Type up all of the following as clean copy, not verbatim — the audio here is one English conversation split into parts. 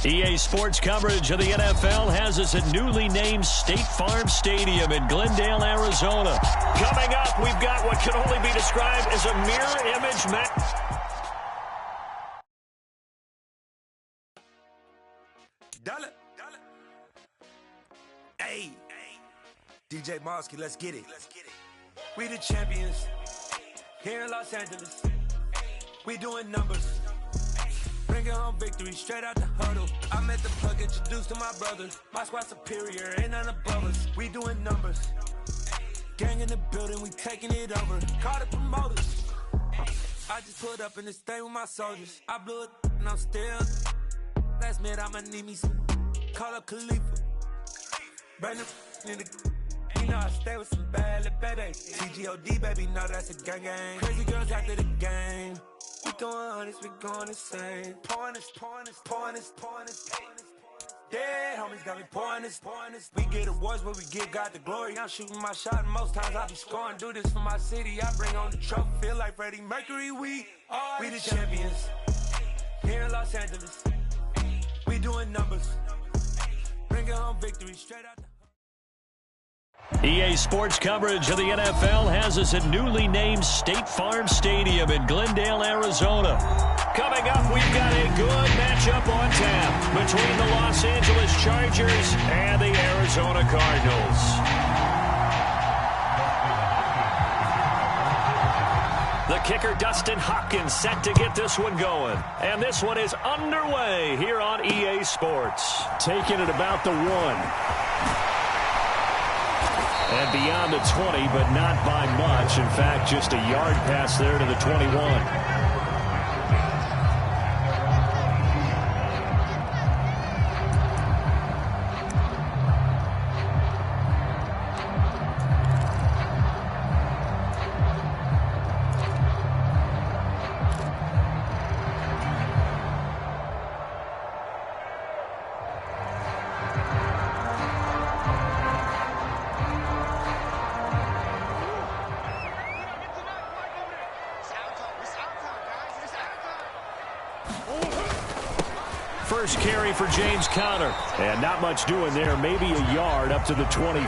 EA Sports coverage of the NFL has us at newly named State Farm Stadium in Glendale, Arizona. Coming up, we've got what can only be described as a mirror image match. Hey, DJ Mosky, let's get it. We the champions here in Los Angeles. We doing numbers. Bringing home victory straight out the huddle. I met the plug, introduced to my brothers. My squad superior, ain't none above us. We doing numbers. Gang in the building, we taking it over. Call the promoters. I just put up in this thing with my soldiers. I blew it and I'm still. Last minute I'ma need me some. Call up Khalifa. Brand new in the. You know I stay with some bad little baby. CGOD baby, know that's a gang gang. Crazy girls after the game. We doing honest, we going insane. Pouring this. Dead homies got me pouring this. We get awards, but we give God the glory. I'm shooting my shot, and most times I be scoring. Do this for my city, I bring on the trophy. Feel like Freddie Mercury, we the champions here in Los Angeles. We doing numbers. Bringing home victory straight out the. EA Sports coverage of the NFL has us at newly named State Farm Stadium in Glendale, Arizona. Coming up, we've got a good matchup on tap between the Los Angeles Chargers and the Arizona Cardinals. The kicker, Dustin Hopkins, set to get this one going. And this one is underway here on EA Sports. Taking it about the 1. And beyond the 20, but not by much. In fact, just a yard pass there to the 21. First carry for James Conner. And not much doing there. Maybe a yard up to the 23.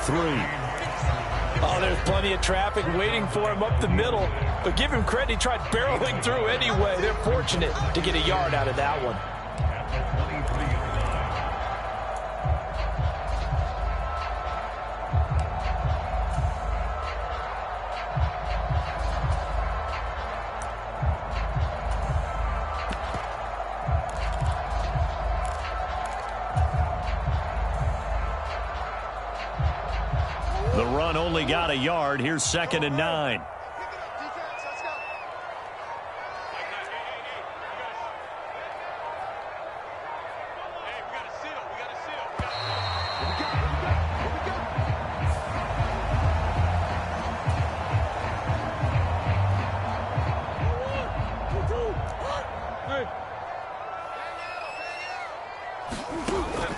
Oh, there's plenty of traffic waiting for him up the middle. But give him credit, he tried barreling through anyway. They're fortunate to get a yard out of that one. The run only got a yard. Here's 2nd and 9.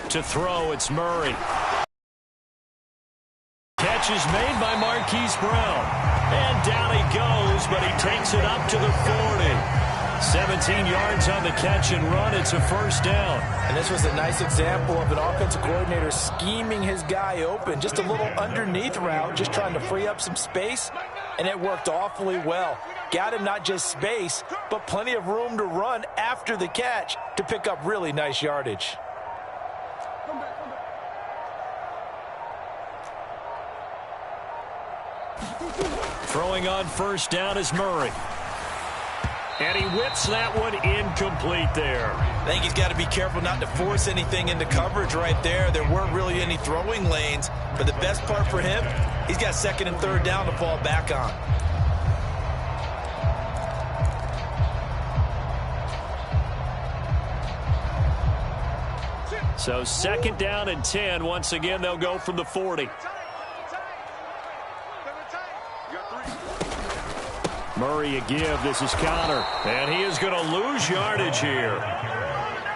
To throw, it's Murray. Catch is made by Marquise Brown. And down he goes, but he takes it up to the 40. 17 yards on the catch and run. It's a first down. And this was a nice example of an offensive coordinator scheming his guy open. Just a little underneath route, just trying to free up some space. And it worked awfully well. Got him not just space, but plenty of room to run after the catch to pick up really nice yardage. Throwing on first down is Murray. And he whips that one incomplete there. I think he's got to be careful not to force anything into coverage right there. There weren't really any throwing lanes. But the best part for him, he's got 2nd and 3rd down to fall back on. So 2nd down and 10. Once again, they'll go from the 40. Murray a give. This is Conner. And he is going to lose yardage here.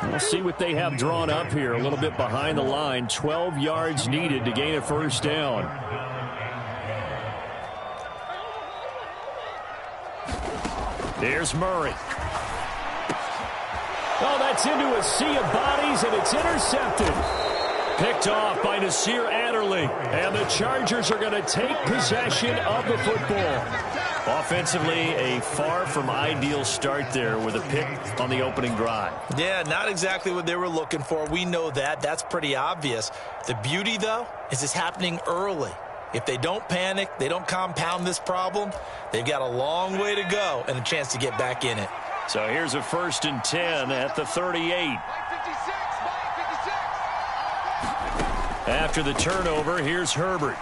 We'll see what they have drawn up here. A little bit behind the line. 12 yards needed to gain a first down. There's Murray. Oh, that Gets into a sea of bodies, and it's intercepted. Picked off by Nasir Adderley. And the Chargers are going to take possession of the football. Offensively, a far from ideal start there with a pick on the opening drive. Yeah, not exactly what they were looking for. We know that. That's pretty obvious. The beauty, though, is it's happening early. If they don't panic, they don't compound this problem, they've got a long way to go and a chance to get back in it. So here's a 1st and 10 at the 38. After the turnover, here's Herbert.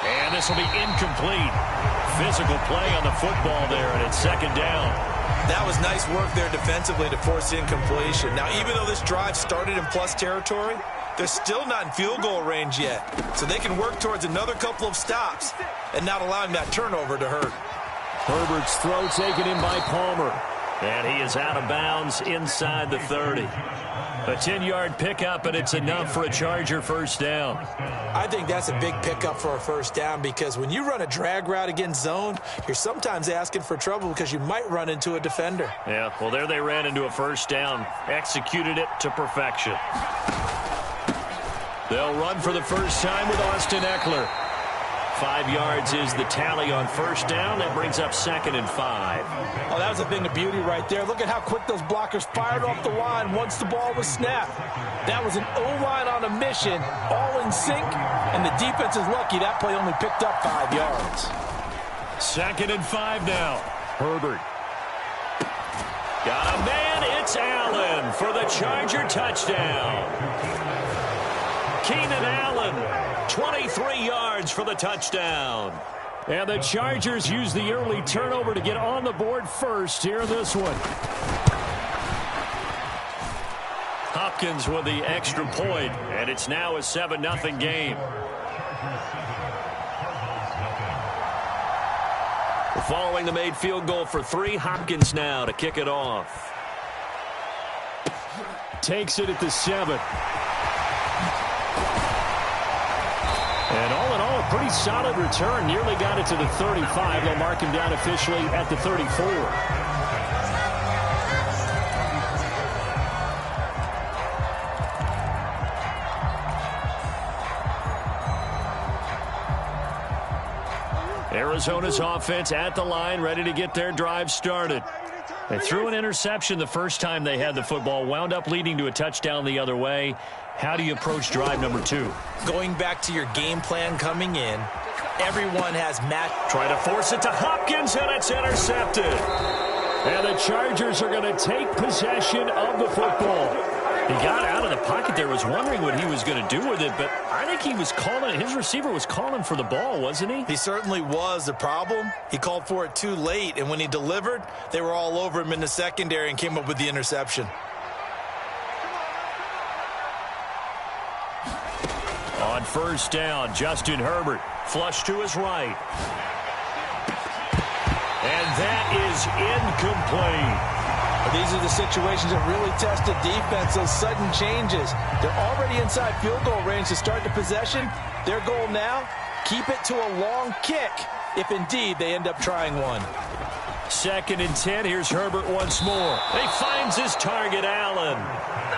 And this will be incomplete. Physical play on the football there, and it's 2nd down. That was nice work there defensively to force incompletion. Now, even though this drive started in plus territory, they're still not in field goal range yet. So they can work towards another couple of stops and not allowing that turnover to hurt. Herbert's throw taken in by Palmer. And he is out of bounds inside the 30. A 10-yard pickup, and it's enough for a Charger 1st down. I think that's a big pickup for a 1st down because when you run a drag route against zone, you're sometimes asking for trouble because you might run into a defender. Yeah, well, there they ran into a 1st down. Executed it to perfection. They'll run for the first time with Austin Eckler. 5 yards is the tally on 1st down. That brings up 2nd and 5. Oh, that was a thing of beauty right there. Look at how quick those blockers fired off the line once the ball was snapped. That was an O-line on a mission, all in sync, and the defense is lucky that play only picked up 5 yards. 2nd and 5 now. Herbert. Got a man. It's Allen for the Charger touchdown. Keenan Allen, 23 yards for the touchdown. And the Chargers use the early turnover to get on the board first here in this one. Hopkins with the extra point, and it's now a 7-0 game. Following the made field goal for 3, Hopkins now to kick it off. Takes it at the 7. And all in all, a pretty solid return. Nearly got it to the 35. They'll mark him down officially at the 34. Arizona's offense at the line, ready to get their drive started. They threw an interception the first time they had the football, wound up leading to a touchdown the other way. How do you approach drive number 2? Going back to your game plan coming in, everyone has match. Trying to force it to Hopkins, and it's intercepted. And the Chargers are going to take possession of the football. He got out of the pocket there, was wondering what he was going to do with it, but I think he was calling, his receiver was calling for the ball, wasn't he? He certainly was. The problem, he called for it too late, and when he delivered, they were all over him in the secondary and came up with the interception. On 1st down, Justin Herbert, flush to his right. And that is incomplete. These are the situations that really test the defense, those sudden changes. They're already inside field goal range to start the possession. Their goal now, keep it to a long kick, if indeed they end up trying one. 2nd and 10, here's Herbert once more. He finds his target, Allen.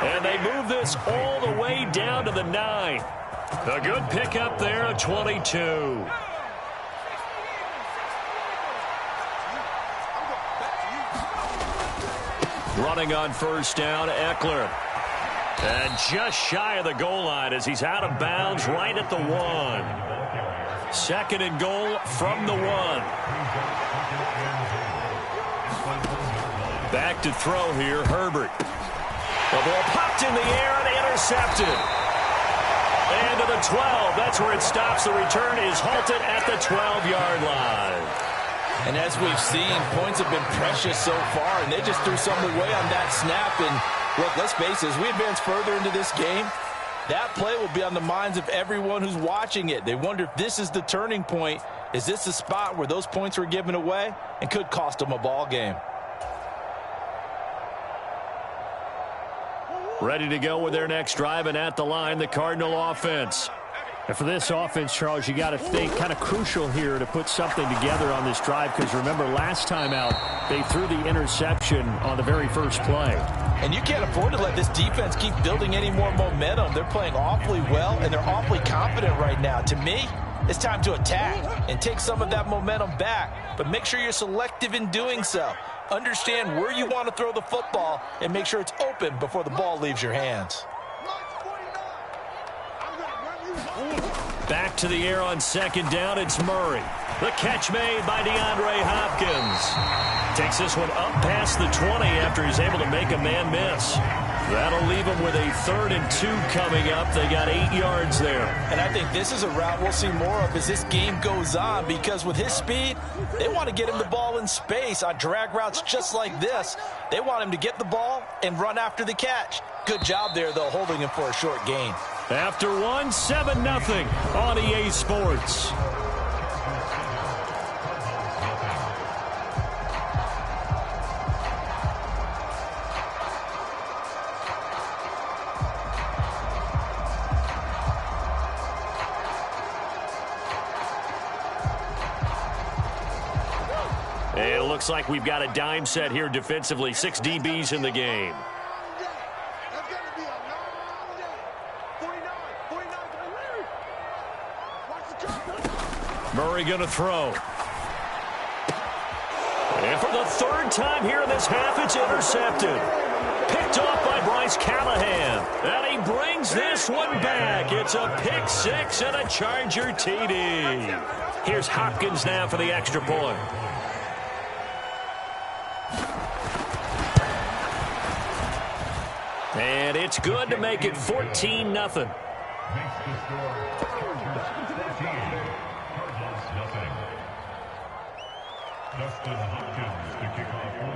And they move this all the way down to the 9. A good pickup there at 22. Running on 1st down, Eckler. And just shy of the goal line as he's out of bounds right at the 1. 2nd and goal from the 1. Back to throw here, Herbert. The ball popped in the air and intercepted. And to the 12. That's where it stops. The return is halted at the 12-yard line. And as we've seen, points have been precious so far, and they just threw something away on that snap. And look, let's face it, as we advance further into this game, that play will be on the minds of everyone who's watching it. They wonder if this is the turning point. Is this the spot where those points were given away and could cost them a ball game? Ready to go with their next drive, and at the line, the Cardinal offense. And for this offense, Charles, you got to think kind of crucial here to put something together on this drive, because remember last time out they threw the interception on the very first play. And you can't afford to let this defense keep building any more momentum. They're playing awfully well, and they're awfully confident right now. To me, it's time to attack and take some of that momentum back, but make sure you're selective in doing so. Understand where you want to throw the football and make sure it's open before the ball leaves your hands. Back to the air on second down, it's Murray. The catch made by DeAndre Hopkins. Takes this one up past the 20 after he's able to make a man miss. That'll leave him with a 3rd and 2 coming up. They got 8 yards there. And I think this is a route we'll see more of as this game goes on, because with his speed, they want to get him the ball in space on drag routes just like this. They want him to get the ball and run after the catch. Good job there, though, holding him for a short gain. After 7-0 on EA Sports. And it looks like we've got a dime set here defensively. 6 DBs in the game. Murray going to throw. And for the 3rd time here in this half, it's intercepted. Picked off by Bryce Callahan. And he brings this one back. It's a pick 6 and a Charger TD. Here's Hopkins now for the extra point. And it's good to make it 14-0.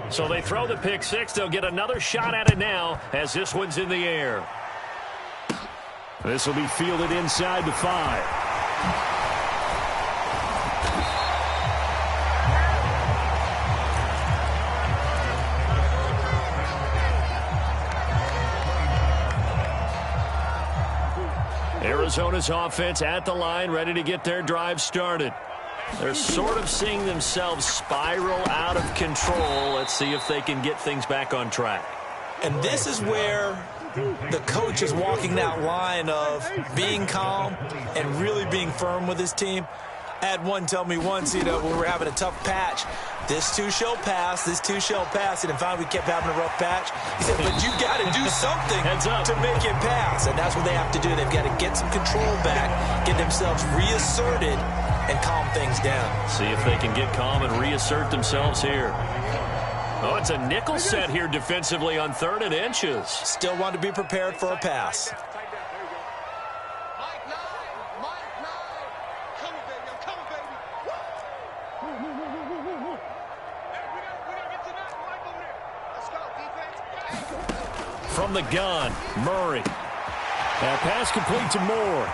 So they throw the pick 6. They'll get another shot at it now as this one's in the air. This will be fielded inside the 5. Arizona's offense at the line, ready to get their drive started. They're sort of seeing themselves spiral out of control. Let's see if they can get things back on track. And this is where the coach is walking that line of being calm and really being firm with his team. I had one tell me once, when we were having a tough patch, this too shall pass, this too shall pass. And in fact, we kept having a rough patch. He said, but you got to do something to make it pass. And that's what they have to do. They've got to get some control back, get themselves reasserted, and calm things down. See if they can get calm and reassert themselves here. Oh, it's a nickel set here defensively on 3rd and inches. Still want to be prepared for a pass. From the gun, Murray. That pass complete to Moore.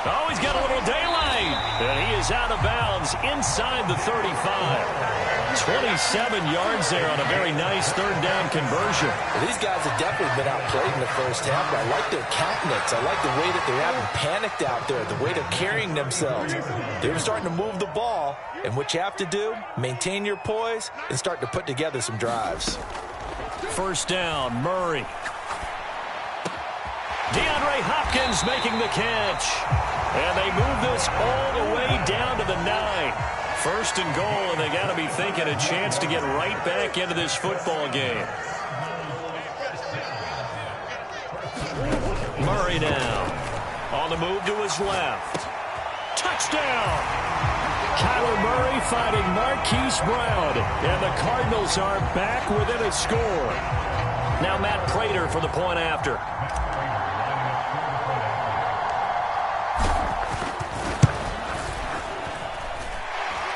Oh, he's got a little daylight. And he is out of bounds inside the 35. 27 yards there on a very nice 3rd down conversion. Well, these guys have definitely been outplayed in the first half, but I like their countenance. I like the way that they haven't panicked out there, the way they're carrying themselves. They're starting to move the ball, and what you have to do, maintain your poise and start to put together some drives. 1st down, Murray. DeAndre Hopkins making the catch. And they move this all the way down to the 9. 1st and goal, and they got to be thinking a chance to get right back into this football game. Murray now. On the move to his left. Touchdown! Kyler Murray fighting Marquise Brown. And the Cardinals are back within a score. Now Matt Prater for the point after.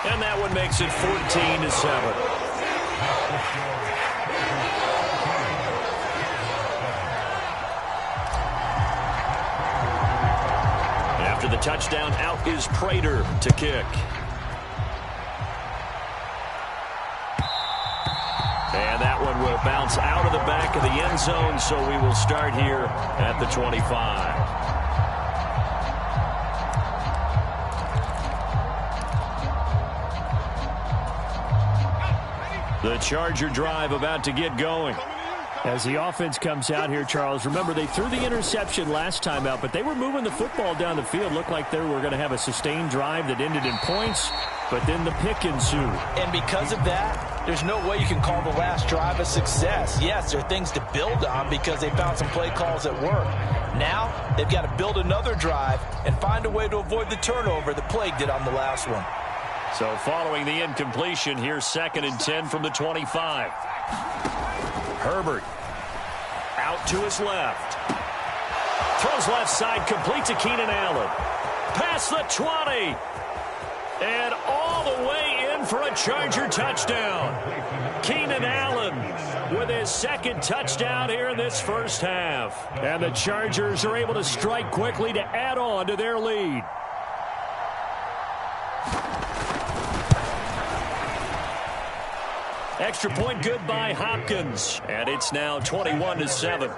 And that one makes it 14-7. After the touchdown, out is Prater to kick. And that one will bounce out of the back of the end zone, so we will start here at the 25. The Charger drive about to get going. As the offense comes out here, Charles, remember they threw the interception last time out, but they were moving the football down the field. Looked like they were going to have a sustained drive that ended in points, but then the pick ensued. And because of that, there's no way you can call the last drive a success. Yes, there are things to build on because they found some play calls that work. Now, they've got to build another drive and find a way to avoid the turnover that plagued it on the last one. So following the incompletion, here's 2nd and 10 from the 25. Herbert out to his left. Throws left side, complete to Keenan Allen. Past the 20. And all the way in for a Charger touchdown. Keenan Allen with his 2nd touchdown here in this first half. And the Chargers are able to strike quickly to add on to their lead. Extra point good by Hopkins. And it's now 21-7.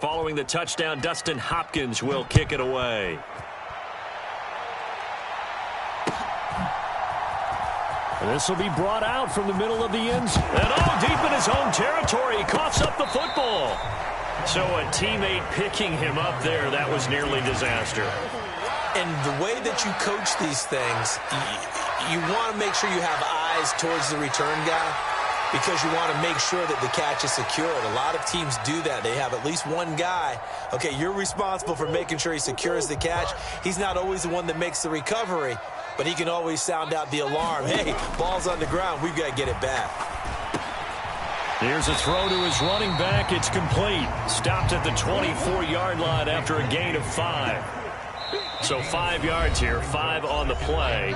Following the touchdown, Dustin Hopkins will kick it away. This will be brought out from the middle of the end zone. And deep in his own territory, he coughs up the football. So a teammate picking him up there, that was nearly disaster. And the way that you coach these things, you want to make sure you have eyes towards the return guy because you want to make sure that the catch is secured. A lot of teams do that. They have at least one guy. Okay, you're responsible for making sure he secures the catch. He's not always the one that makes the recovery, but he can always sound out the alarm. Hey, ball's on the ground. We've got to get it back. Here's a throw to his running back. It's complete. Stopped at the 24-yard line after a gain of 5. So 5 yards here, 5 on the play.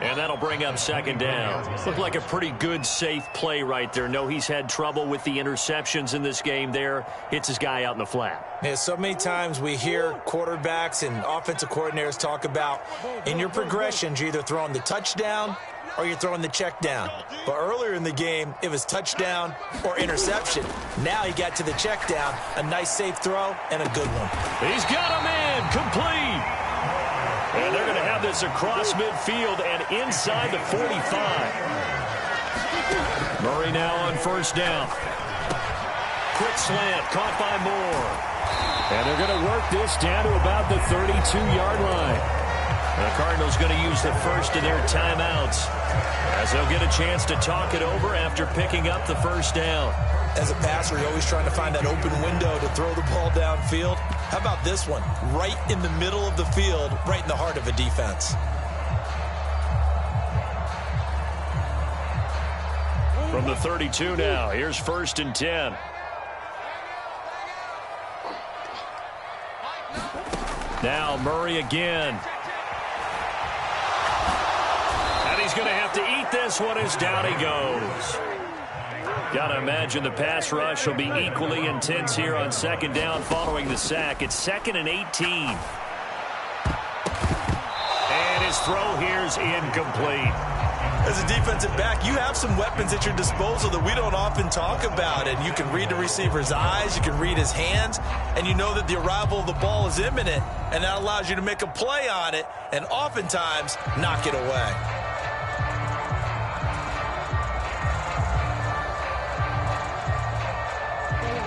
And that'll bring up 2nd down. Looked like a pretty good, safe play right there. No, he's had trouble with the interceptions in this game there. Hits his guy out in the flat. Yeah, so many times we hear quarterbacks and offensive coordinators talk about in your progressions, you're either throwing the touchdown or you're throwing the check down. But earlier in the game, it was touchdown or interception. Now he got to the check down, a nice safe throw, and a good one. He's got him in, complete. And they're going to have this across midfield and inside the 45. Murray now on 1st down. Quick slant, caught by Moore. And they're going to work this down to about the 32-yard line. The Cardinals going to use the first of their timeouts as they'll get a chance to talk it over after picking up the 1st down. As a passer, you're always trying to find that open window to throw the ball downfield. How about this one? Right in the middle of the field, right in the heart of a defense. From the 32 now, here's 1st and 10. Now Murray again. He's going to have to eat this one as down he goes. Got to imagine the pass rush will be equally intense here on 2nd down following the sack. It's 2nd and 18. And his throw here's incomplete. As a defensive back, you have some weapons at your disposal that we don't often talk about. And you can read the receiver's eyes, you can read his hands, and you know that the arrival of the ball is imminent. And that allows you to make a play on it and oftentimes knock it away.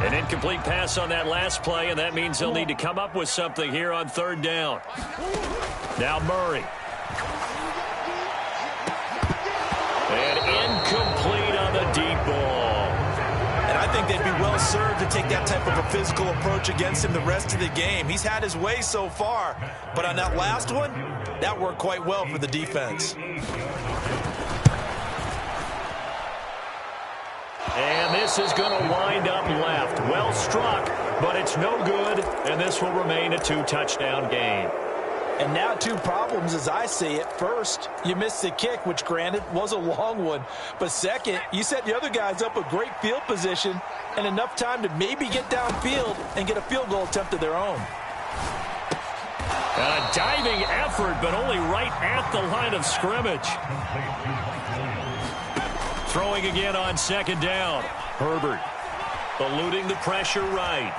An incomplete pass on that last play, and that means they'll need to come up with something here on 3rd down. Now Murray. And incomplete on the deep ball. And I think they'd be well served to take that type of a physical approach against him the rest of the game. He's had his way so far, but on that last one, that worked quite well for the defense. And this is going to wind up left. Well struck, but it's no good, and this will remain a 2-touchdown game. And now 2 problems as I see it. First, you missed the kick, which granted was a long one. But second, you set the other guys up with great field position and enough time to maybe get downfield and get a field goal attempt of their own. A diving effort, but only right at the line of scrimmage. Throwing again on 2nd down. Herbert eluding the pressure right.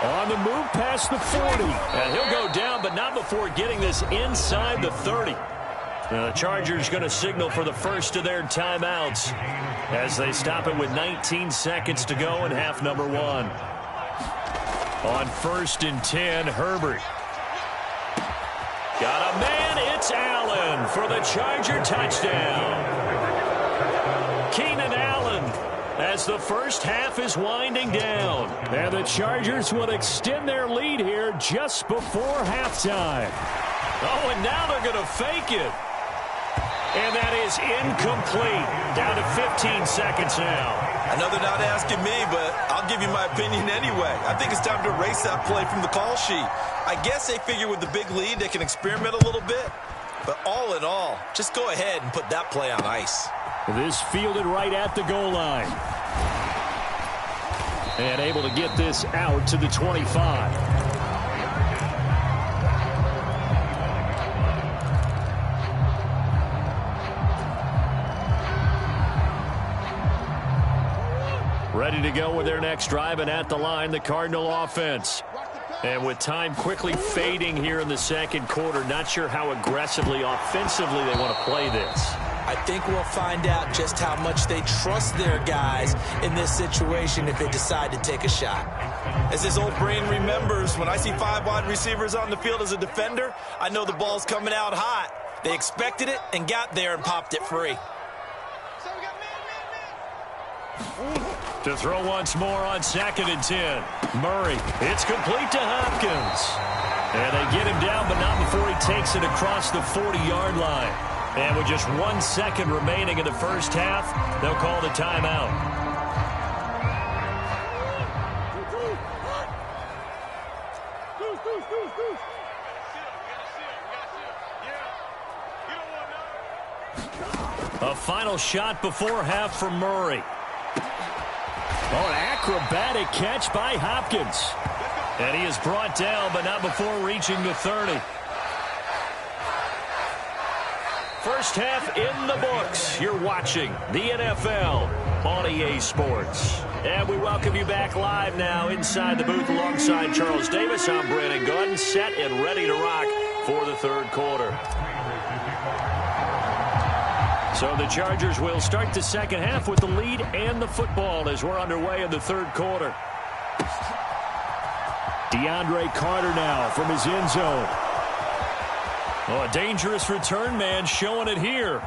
On the move past the 40. And he'll go down, but not before getting this inside the 30. Now the Chargers going to signal for the first of their timeouts as they stop it with 19 seconds to go in half number 1. On 1st and 10, Herbert. Got a man, it's Allen for the Charger touchdown. Keenan Allen as the first half is winding down. And the Chargers will extend their lead here just before halftime. Oh, and now they're going to fake it. And that is incomplete. Down to 15 seconds now. I know they're not asking me, but I'll give you my opinion anyway. I think it's time to erase that play from the call sheet. I guess they figure with the big lead they can experiment a little bit. But all in all, just go ahead and put that play on ice. This fielded right at the goal line. And able to get this out to the 25. Ready to go with their next drive, and at the line, the Cardinal offense. And with time quickly fading here in the second quarter, not sure how aggressively, offensively they want to play this. I think we'll find out just how much they trust their guys in this situation if they decide to take a shot. As his old brain remembers, when I see 5 wide receivers on the field as a defender, I know the ball's coming out hot. They expected it and got there and popped it free. To throw once more on 2nd and 10. Murray, it's complete to Hopkins. And they get him down, but not before he takes it across the 40-yard line. And with just 1 second remaining in the first half, they'll call the timeout. A final shot before half for Murray. Oh, an acrobatic catch by Hopkins. And he is brought down, but not before reaching the 30. First half in the books. You're watching the NFL on EA Sports. And we welcome you back live now inside the booth alongside Charles Davis. I'm Brandon Gordon, set and ready to rock for the third quarter. So the Chargers will start the second half with the lead and the football as we're underway in the third quarter. DeAndre Carter now from his end zone. Oh, a dangerous return man showing it here.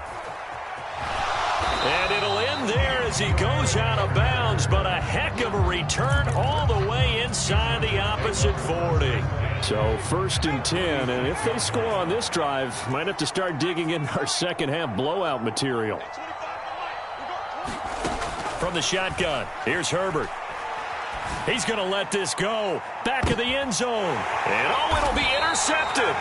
And it'll end there as he goes out of bounds, but a heck of a return all the way inside the opposite 40. So 1st and 10, and if they score on this drive, might have to start digging in our second half blowout material. From the shotgun, here's Herbert. He's going to let this go. Back of the end zone. And oh, it'll be intercepted.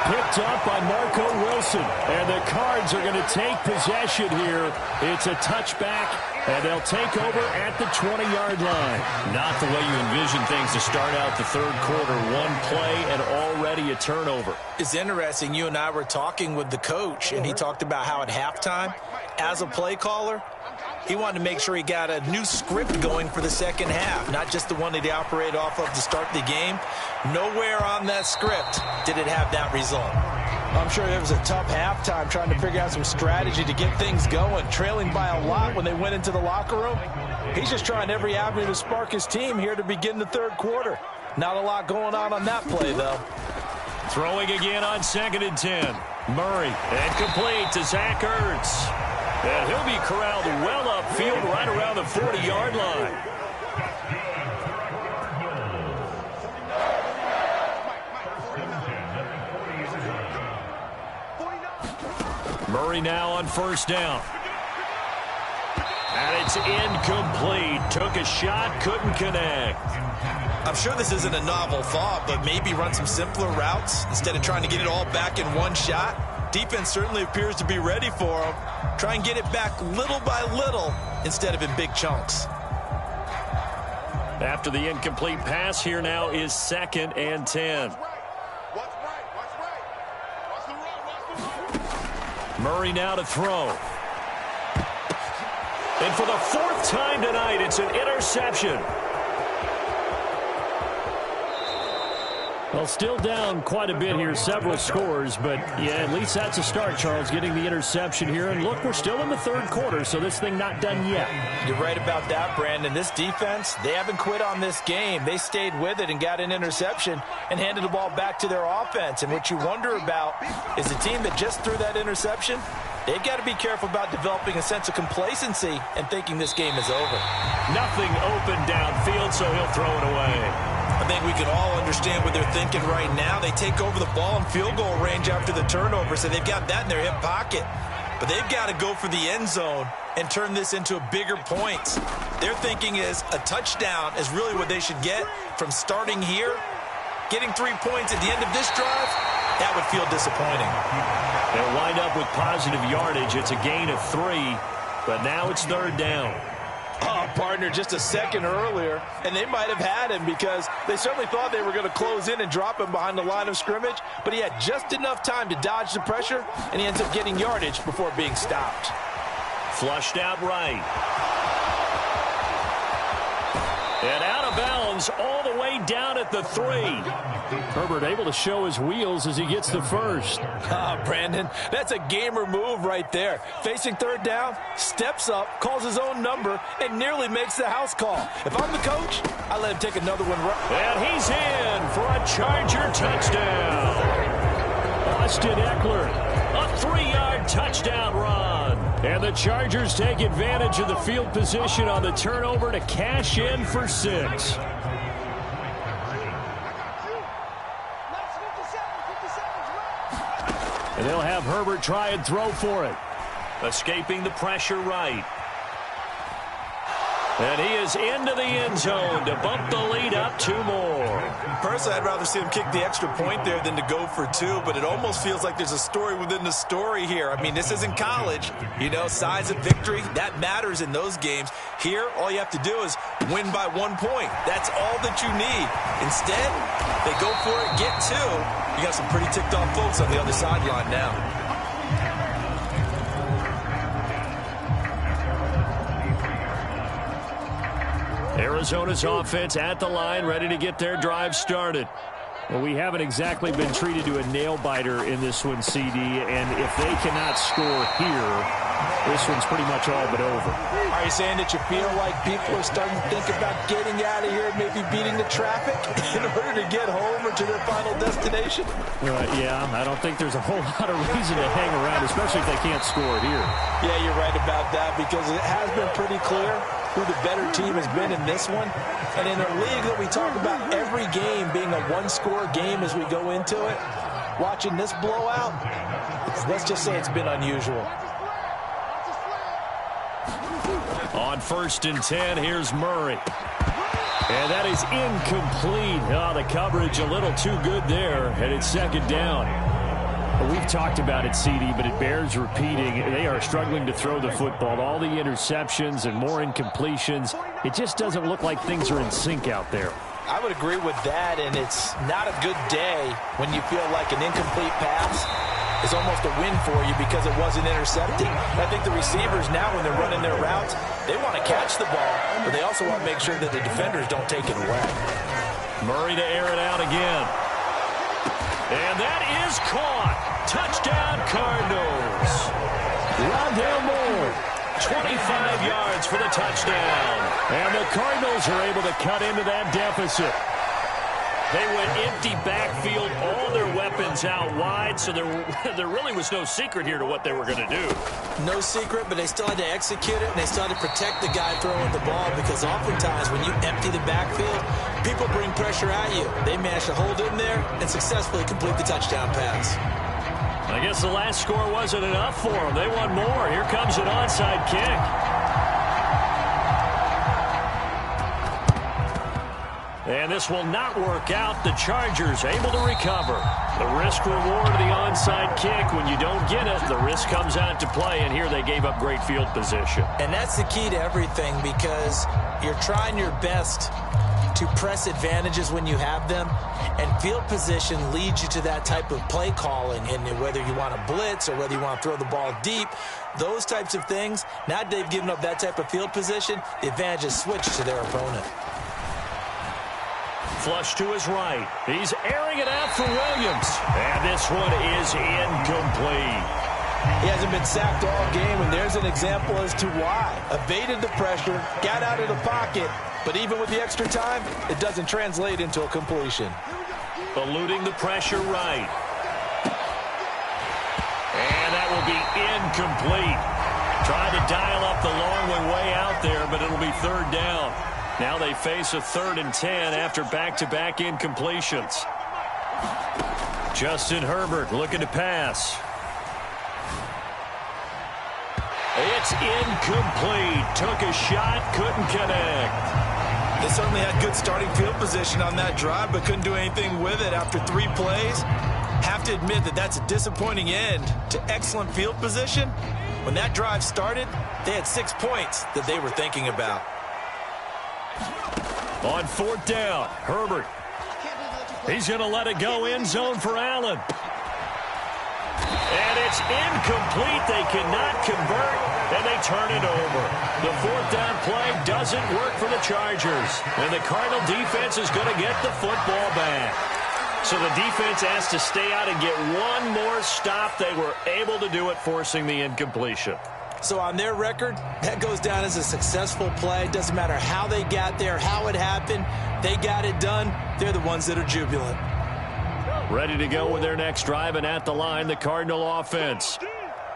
Picked up by Marco Wilson. And the Cards are going to take possession here. It's a touchback, and they'll take over at the 20-yard line. Not the way you envision things to start out the third quarter. One play and already a turnover. It's interesting. You and I were talking with the coach, and he talked about how at halftime, as a play caller, he wanted to make sure he got a new script going for the second half, not just the one that he operated off of to start the game. Nowhere on that script did it have that result. I'm sure it was a tough halftime trying to figure out some strategy to get things going, trailing by a lot when they went into the locker room. He's just trying every avenue to spark his team here to begin the third quarter. Not a lot going on that play, though. Throwing again on 2nd and 10. Murray, and complete to Zach Ertz. And he'll be corralled well upfield right around the 40-yard line. Murray now on 1st down. And it's incomplete. Took a shot, couldn't connect. I'm sure this isn't a novel thought, but maybe run some simpler routes instead of trying to get it all back in one shot. Defense certainly appears to be ready for him. Try and get it back little by little instead of in big chunks. After the incomplete pass, here now is 2nd and 10. Murray now to throw. And for the 4th time tonight, it's an interception. Well, still down quite a bit here, several scores, but yeah, at least that's a start, Charles, getting the interception here. And look, we're still in the third quarter, so this thing not done yet. You're right about that, Brandon. This defense, they haven't quit on this game. They stayed with it and got an interception and handed the ball back to their offense. And what you wonder about is the team that just threw that interception, they've got to be careful about developing a sense of complacency and thinking this game is over. Nothing open downfield, so he'll throw it away. I think we can all understand what they're thinking right now. They take over the ball in field goal range after the turnover, so they've got that in their hip pocket. But they've got to go for the end zone and turn this into bigger points. Their thinking is a touchdown is really what they should get from starting here. Getting 3 points at the end of this drive, that would feel disappointing. They'll wind up with positive yardage. It's a gain of 3, but now it's third down. Oh, partner, just a second earlier, and they might have had him because they certainly thought they were going to close in and drop him behind the line of scrimmage, but he had just enough time to dodge the pressure, and he ends up getting yardage before being stopped. Flushed out right. And out of bounds all the way down at the 3. Herbert able to show his wheels as he gets the first. Brandon, that's a gamer move right there. Facing third down, steps up, calls his own number, and nearly makes the house call. If I'm the coach, I let him take another one. And he's in for a Charger touchdown. Austin Eckler, a 3-yard touchdown run. And the Chargers take advantage of the field position on the turnover to cash in for 6. And they'll have Herbert try and throw for it. Escaping the pressure right. And he is into the end zone to bump the lead up 2 more. Personally, I'd rather see him kick the extra point there than to go for 2, but it almost feels like there's a story within the story here. I mean, this isn't college. You know, size of victory, that matters in those games. Here, all you have to do is win by 1 point. That's all that you need. Instead, they go for it, get 2. You got some pretty ticked off folks on the other sideline now. Arizona's offense at the line, ready to get their drive started. Well, we haven't exactly been treated to a nail-biter in this one, CD, and if they cannot score here, this one's pretty much all but over. Are you saying that you feel like people are starting to think about getting out of here, maybe beating the traffic in order to get home or to their final destination? Yeah, I don't think there's a whole lot of reason to hang around, especially if they can't score here. Yeah, you're right about that because it has been pretty clear who the better team has been in this one. And in a league that we talk about every game being a one-score game as we go into it, watching this blowout, let's just say it's been unusual. On 1st and 10, here's Murray. And that is incomplete. Oh, the coverage a little too good there, and it's second down. We've talked about it, CD, but it bears repeating. They are struggling to throw the football. All the interceptions and more incompletions. It just doesn't look like things are in sync out there. I would agree with that, and it's not a good day when you feel like an incomplete pass is almost a win for you because it wasn't intercepted. I think the receivers now, when they're running their routes, they want to catch the ball, but they also want to make sure that the defenders don't take it away. Murray to air it out again. And that is caught. Touchdown, Cardinals. Rondale Moore, 25 yards for the touchdown. And the Cardinals are able to cut into that deficit. They went empty backfield, all their weapons out wide, so there really was no secret here to what they were going to do. No secret, but they still had to execute it, and they still had to protect the guy throwing the ball because oftentimes when you empty the backfield, people bring pressure at you. They managed to hold in there and successfully complete the touchdown pass. I guess the last score wasn't enough for them. They want more. Here comes an onside kick. And this will not work out. The Chargers able to recover. The risk-reward of the onside kick. When you don't get it, the risk comes out to play, and here they gave up great field position. And that's the key to everything because you're trying your best to press advantages when you have them, and field position leads you to that type of play calling, and whether you want to blitz or whether you want to throw the ball deep, those types of things, now that they've given up that type of field position, the advantage is switched to their opponent. flush to his right. He's airing it out for Williams. And this one is incomplete. He hasn't been sacked all game, and there's an example as to why. Evaded the pressure, got out of the pocket, but even with the extra time, it doesn't translate into a completion. Eluding the pressure right. And that will be incomplete. Tried to dial up the long one way out there, but it'll be third down. Now they face a 3rd and 10 after back-to-back incompletions. Justin Herbert looking to pass. It's incomplete. Took a shot, couldn't connect. They certainly had good starting field position on that drive, but couldn't do anything with it after 3 plays. Have to admit that that's a disappointing end to excellent field position. When that drive started, they had 6 points that they were thinking about. On 4th down, Herbert. He's going to let it go end zone for Allen. And it's incomplete. They cannot convert, and they turn it over. The 4th down play doesn't work for the Chargers. And the Cardinal defense is going to get the football back. So the defense has to stay out and get one more stop. They were able to do it, forcing the incompletion. So on their record, that goes down as a successful play. Doesn't matter how they got there, how it happened. They got it done. They're the ones that are jubilant. Ready to go with their next drive, and at the line, the Cardinal offense.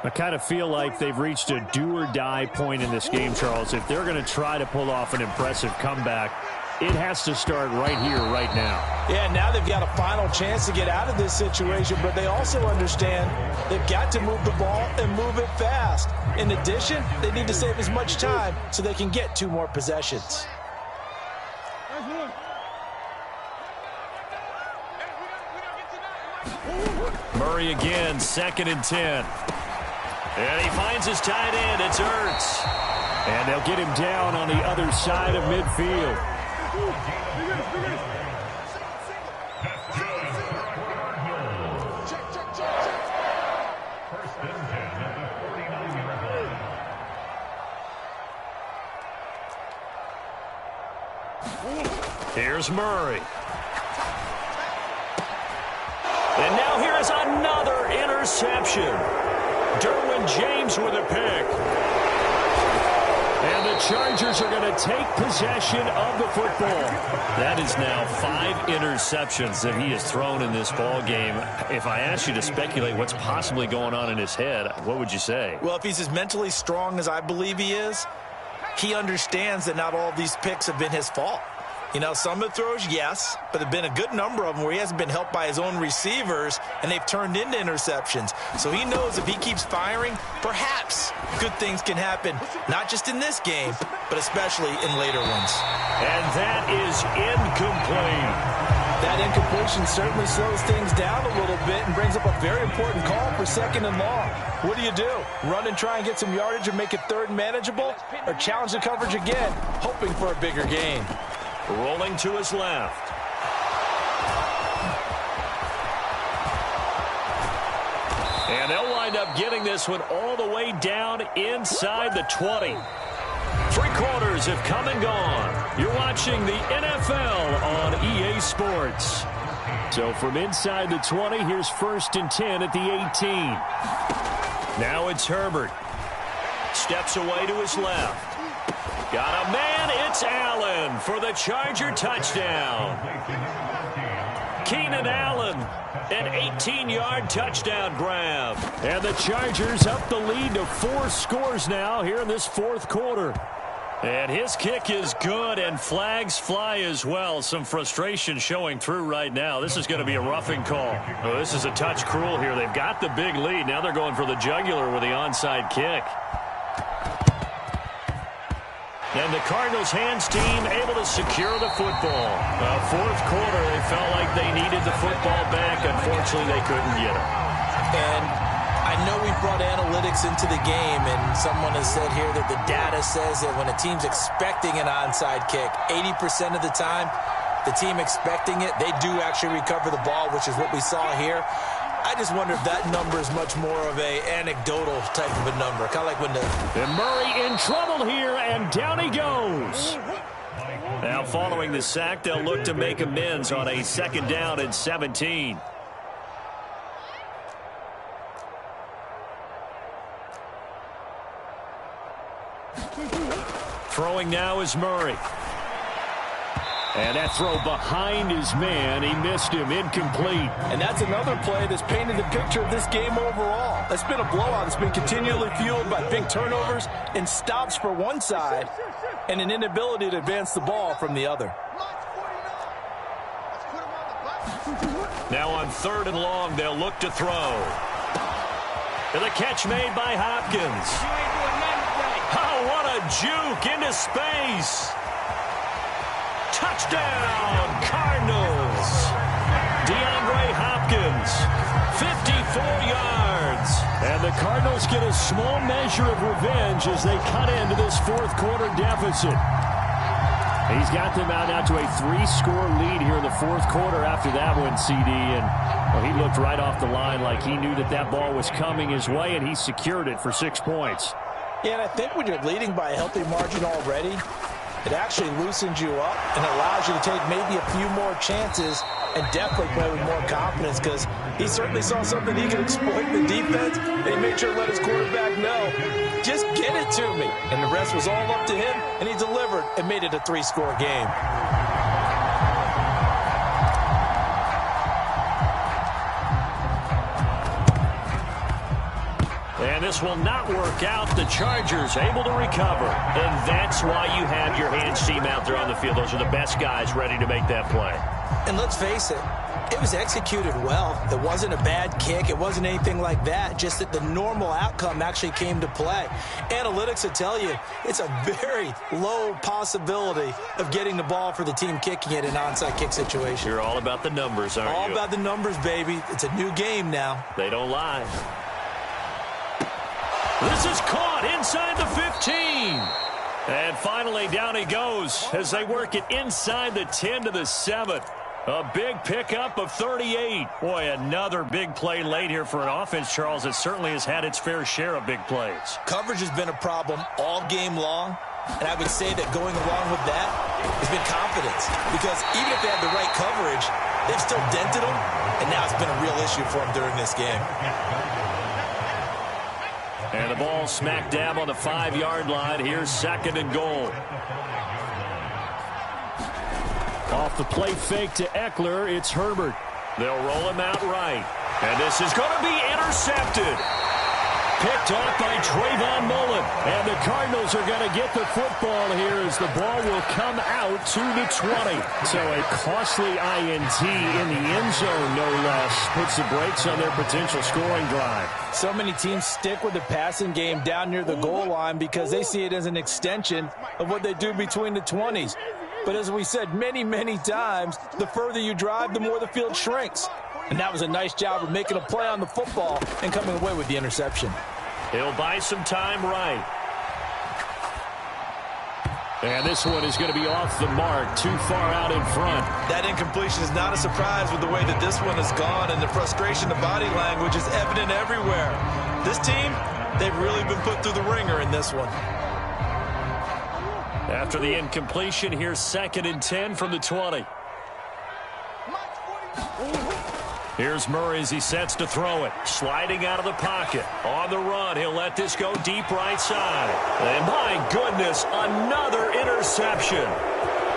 I kind of feel like they've reached a do-or-die point in this game, Charles. If they're going to try to pull off an impressive comeback, it has to start right here, right now. Yeah, now they've got a final chance to get out of this situation, but they also understand they've got to move the ball and move it fast. In addition, they need to save as much time so they can get 2 more possessions. Murray again, 2nd and 10. And he finds his tight end. It's Ertz. And they'll get him down on the other side of midfield. Here's Murray. And now here is another interception. Derwin James with a pick. And the Chargers are going to take possession of the football. That is now 5 interceptions that he has thrown in this ball game. If I asked you to speculate what's possibly going on in his head, what would you say? Well, if he's as mentally strong as I believe he is, he understands that not all of these picks have been his fault. You know, some of the throws, yes, but there have been a good number of them where he hasn't been helped by his own receivers, and they've turned into interceptions. So he knows if he keeps firing, perhaps good things can happen, not just in this game, but especially in later ones. And that is incomplete. That incompletion certainly slows things down a little bit and brings up a very important call for 2nd and long. What do? Run and try and get some yardage and make it 3rd and manageable, or challenge the coverage again, hoping for a bigger gain? Rolling to his left. And they'll wind up getting this one all the way down inside the 20. 3 quarters have come and gone. You're watching the NFL on EA Sports. So from inside the 20, here's 1st and 10 at the 18. Now it's Herbert. Steps away to his left. Got a man, it's Allen for the Charger touchdown. Keenan Allen, an 18-yard touchdown grab. And the Chargers up the lead to 4 scores now here in this 4th quarter. And his kick is good, and flags fly as well. Some frustration showing through right now. This is going to be a roughing call. Oh, this is a touch cruel here. They've got the big lead. Now they're going for the jugular with the onside kick. And the Cardinals hands team able to secure the football. 4th quarter, they felt like they needed the football back. Unfortunately, they couldn't get it. And I know we brought analytics into the game, and someone has said here that the data says that when a team's expecting an onside kick, 80% of the time, the team expecting it, they do actually recover the ball, which is what we saw here. I just wonder if that number is much more of a anecdotal type of a number. Kind of like when the... And Murray in trouble here, and down he goes. Now following the sack, they'll look to make amends on a 2nd down and 17. Throwing now is Murray. And that throw behind his man, he missed him, incomplete. And that's another play that's painted the picture of this game overall. It's been a blowout. It's been continually fueled by big turnovers and stops for one side and an inability to advance the ball from the other. Now on 3rd and long, they'll look to throw. And the catch made by Hopkins. Oh, what a juke into space. Touchdown, Cardinals. DeAndre Hopkins, 54 yards. And the Cardinals get a small measure of revenge as they cut into this 4th quarter deficit. He's got them out now to a 3-score lead here in the 4th quarter after that one, CD. And well, he looked right off the line like he knew that that ball was coming his way, and he secured it for 6 points. Yeah, and I think when you're leading by a healthy margin already, it actually loosens you up and allows you to take maybe a few more chances and definitely play with more confidence, because he certainly saw something he could exploit in the defense, and he made sure to let his quarterback know, just get it to me. And the rest was all up to him, and he delivered and made it a 3-score game. And this will not work out. The Chargers able to recover. And that's why you have your hands team out there on the field. Those are the best guys ready to make that play. And let's face it, it was executed well. It wasn't a bad kick. It wasn't anything like that. Just that the normal outcome actually came to play. Analytics will tell you it's a very low possibility of getting the ball for the team kicking it in an onside kick situation. You're all about the numbers, aren't you? All about the numbers, baby. It's a new game now. They don't lie. This is caught inside the 15. And finally, down he goes as they work it inside the 10 to the 7. A big pickup of 38. Boy, another big play late here for an offense, Charles, that certainly has had its fair share of big plays. Coverage has been a problem all game long, and I would say that going along with that has been confidence, because even if they had the right coverage, they've still dented them, and now it's been a real issue for them during this game. And the ball smack dab on the 5-yard line. Here's 2nd and goal. Off the play fake to Eckler, it's Herbert. They'll roll him out right. And this is going to be intercepted. Picked off by Trayvon Mullen. And the Cardinals are going to get the football here as the ball will come out to the 20. So a costly INT in the end zone, no less, puts the brakes on their potential scoring drive. So many teams stick with the passing game down near the goal line because they see it as an extension of what they do between the 20s. But as we said many, many times, the further you drive, the more the field shrinks. And that was a nice job of making a play on the football and coming away with the interception. He'll buy some time right. And this one is going to be off the mark, too far out in front. That incompletion is not a surprise with the way that this one has gone, and the frustration, the body language is evident everywhere. This team, they've really been put through the ringer in this one. After the incompletion, here's 2nd and 10 from the 20. Here's Murray as he sets to throw it. Sliding out of the pocket. On the run, he'll let this go deep right side. And my goodness, another interception.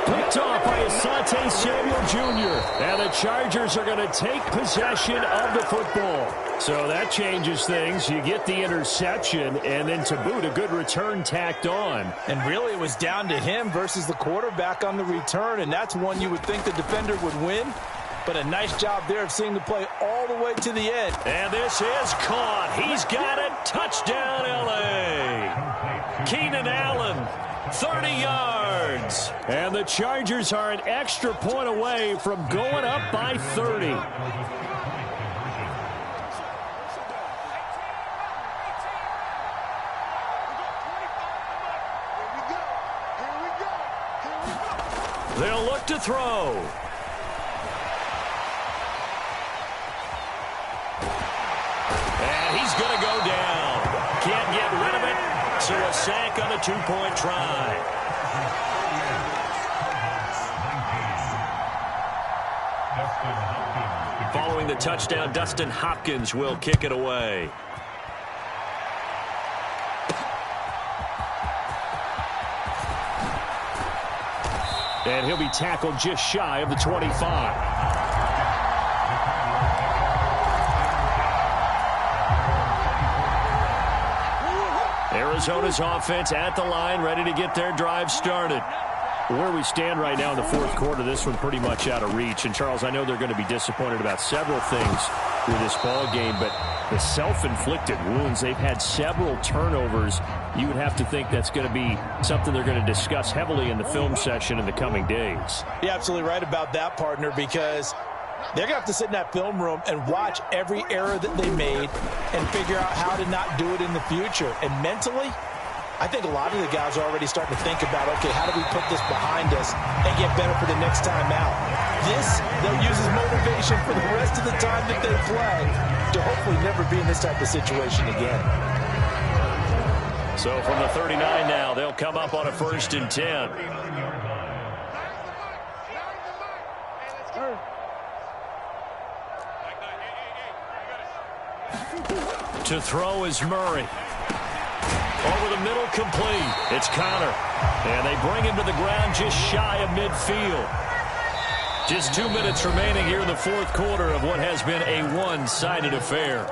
Picked off by Asante Samuel Jr. And the Chargers are going to take possession of the football. So that changes things. You get the interception, and then to boot, a good return tacked on. And really, it was down to him versus the quarterback on the return, and that's one you would think the defender would win. But a nice job there of seeing the play all the way to the end. And this is caught. He's got it. Touchdown, L.A. Keenan Allen, 30 yards. And the Chargers are an extra point away from going up by 30. They'll look to throw. And he's going to go down. Can't get rid of it. So a sack on the 2-point try. Following the touchdown, Dustin Hopkins will kick it away. And he'll be tackled just shy of the 25. Arizona's offense at the line, ready to get their drive started. Where we stand right now in the fourth quarter, this one pretty much out of reach. And, Charles, I know they're going to be disappointed about several things through this ball game, but the self-inflicted wounds, they've had several turnovers. You would have to think that's going to be something they're going to discuss heavily in the film session in the coming days. You're absolutely right about that, partner, because they're going to have to sit in that film room and watch every error that they made and figure out how to not do it in the future. And mentally, I think a lot of the guys are already starting to think about, okay, how do we put this behind us and get better for the next time out? This, they'll use as motivation for the rest of the time that they play to hopefully never be in this type of situation again. So from the 39 now, they'll come up on a 1st and 10. To throw is Murray. Over the middle, complete. It's Connor. And they bring him to the ground just shy of midfield. Just 2 minutes remaining here in the fourth quarter of what has been a one-sided affair.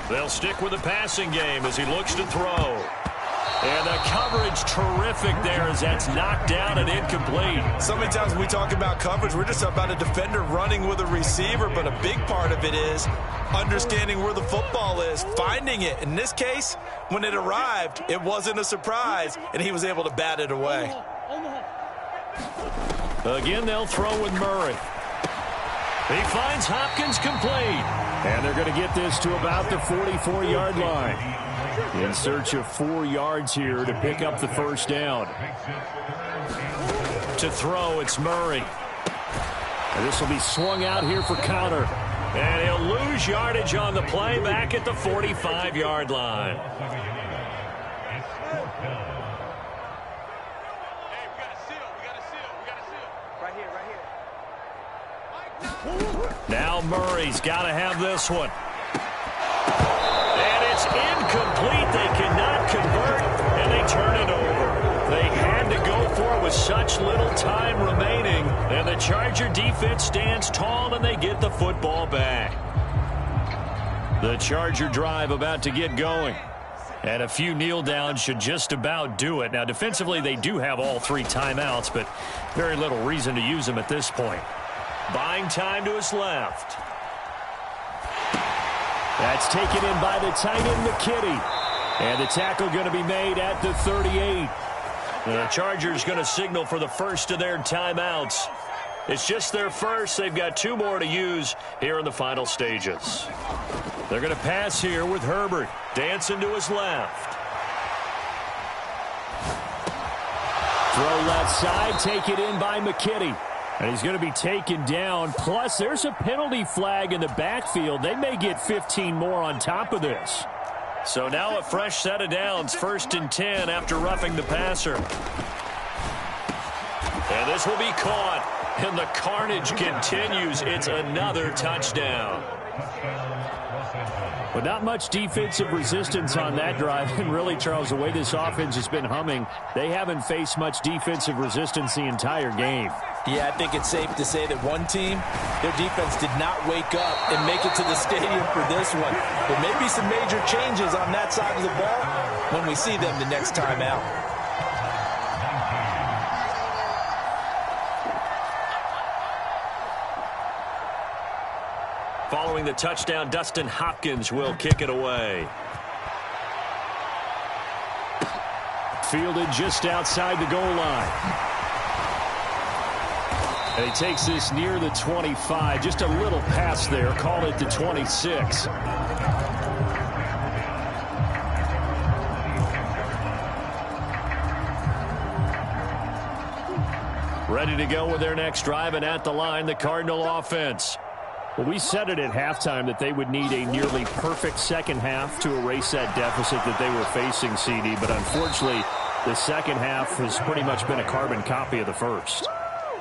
They'll stick with the passing game as he looks to throw. And the coverage terrific there as that's knocked down and incomplete. So many times when we talk about coverage, we're just about a defender running with a receiver, but a big part of it is understanding where the football is, finding it. In this case, when it arrived, it wasn't a surprise, and he was able to bat it away. Again, they'll throw with Murray. He finds Hopkins complete. And they're going to get this to about the 44-yard line. In search of 4 yards here to pick up the first down. To throw, it's Murray. And this will be swung out here for Connor. And he'll lose yardage on the play back at the 45-yard line. Now Murray's got to have this one. And it's incomplete. They cannot convert, and they turn it over. They had to go for it with such little time remaining, and the Charger defense stands tall, and they get the football back. The Charger drive about to get going. And a few kneel downs should just about do it. Now, defensively, they do have all 3 timeouts, but very little reason to use them at this point. Buying time to his left. That's taken in by the tight end, McKitty. And the tackle going to be made at the 38. The Chargers going to signal for the first of their timeouts. It's just their first. They've got 2 more to use here in the final stages. They're going to pass here with Herbert dancing to his left. Throw left side, take it in by McKitty. And he's going to be taken down. Plus, there's a penalty flag in the backfield. They may get 15 more on top of this. So now a fresh set of downs, 1st and 10 after roughing the passer. And this will be caught. And the carnage continues. It's another touchdown. But not much defensive resistance on that drive. And really, Charles, the way this offense has been humming, they haven't faced much defensive resistance the entire game. Yeah, I think it's safe to say that one team, their defense did not wake up and make it to the stadium for this one. There may be some major changes on that side of the ball when we see them the next time out. Following the touchdown, Dustin Hopkins will kick it away. Fielded just outside the goal line. And he takes this near the 25. Just a little pass there. Call it the 26. Ready to go with their next drive, and at the line, the Cardinal offense. Well, we said it at halftime that they would need a nearly perfect second half to erase that deficit that they were facing, CD. But unfortunately, the second half has pretty much been a carbon copy of the first.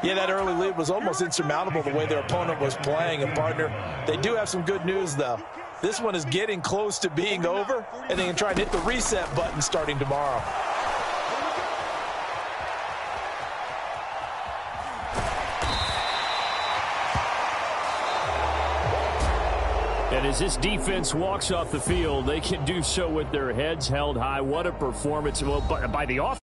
Yeah, that early lead was almost insurmountable the way their opponent was playing. And, partner, they do have some good news, though. This one is getting close to being over, and they can try and hit the reset button starting tomorrow. And as this defense walks off the field, they can do so with their heads held high. What a performance by the offense.